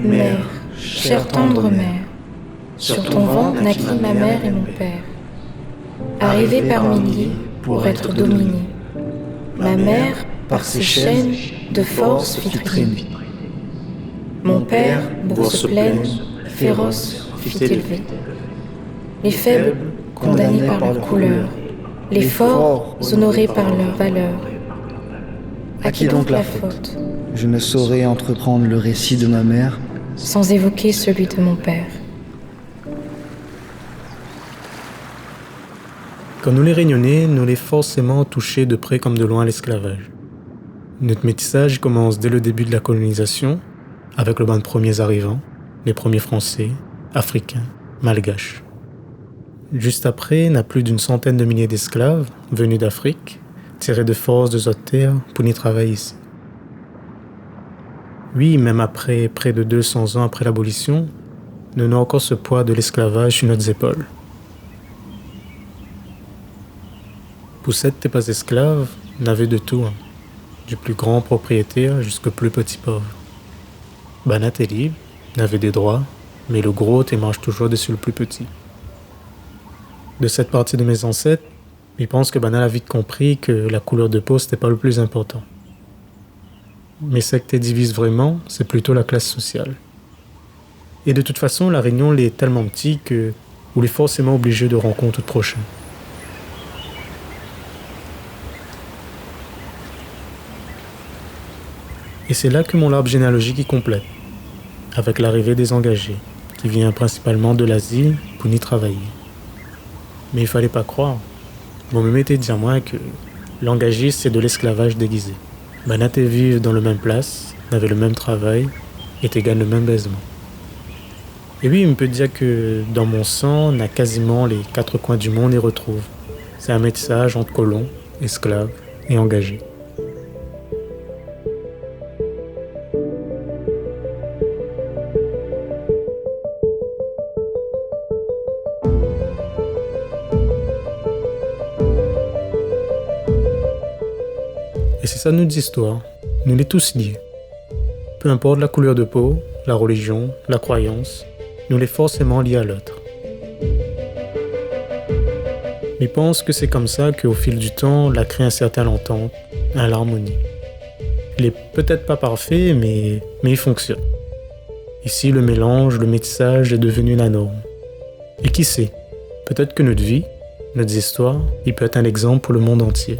Mère, chère tendre mère, sur ton ventre naquit ma mère et mon père. Arrivés par milliers pour être dominés, ma mère, par ses chaînes, de force fit trimer. Mon père, bourse pleine, féroce, fit élever. Les faibles, condamnés par leur couleur, les forts, honorés par leur valeur. À qui donc la faute? Je ne saurais entreprendre le récit de ma mère sans évoquer celui de mon père. Quand nous les Réunionnais, nous les forcément touchés de près comme de loin l'esclavage. Notre métissage commence dès le début de la colonisation, avec le banc de premiers arrivants, les premiers Français, Africains, Malgaches. Juste après, on a plus d'une centaine de milliers d'esclaves venus d'Afrique, tirés de force de autres terres pour y travailler ici. Oui, même après près de 200 ans après l'abolition, nous avons encore ce poids de l'esclavage sur nos épaules. Pour cette pas esclaves, on avait de tout, du plus grand propriétaire jusqu'au plus petit pauvre. Banat est libre, on avait des droits, mais le gros te marche toujours dessus le plus petit. De cette partie de mes ancêtres, ils pensent que Banat a vite compris que la couleur de peau c'était pas le plus important. Mais ce qui te divise vraiment, c'est plutôt la classe sociale. Et de toute façon, la Réunion est tellement petit que vous êtes forcément obligé de rencontrer tout prochain. Et c'est là que mon arbre généalogique est complète, avec l'arrivée des engagés, qui vient principalement de l'Asie pour y travailler. Mais il fallait pas croire. Bon, me mettait dire moi que l'engagé c'est de l'esclavage déguisé. Banat et vivent dans la même place, avaient le même travail, et te gagnent le même baisement. Et oui, on peut dire que dans mon sang, on a quasiment les 4 coins du monde y retrouve. C'est un métissage entre colons, esclaves et engagés. Et c'est ça notre histoire. Nous les tous liés. Peu importe la couleur de peau, la religion, la croyance, nous les forcément liés à l'autre. Mais je pense que c'est comme ça qu'au fil du temps, on a créé un certain entente, une harmonie. Il est peut-être pas parfait, mais il fonctionne. Ici, le mélange, le métissage est devenu la norme. Et qui sait, peut-être que notre vie, notre histoire, il peut être un exemple pour le monde entier.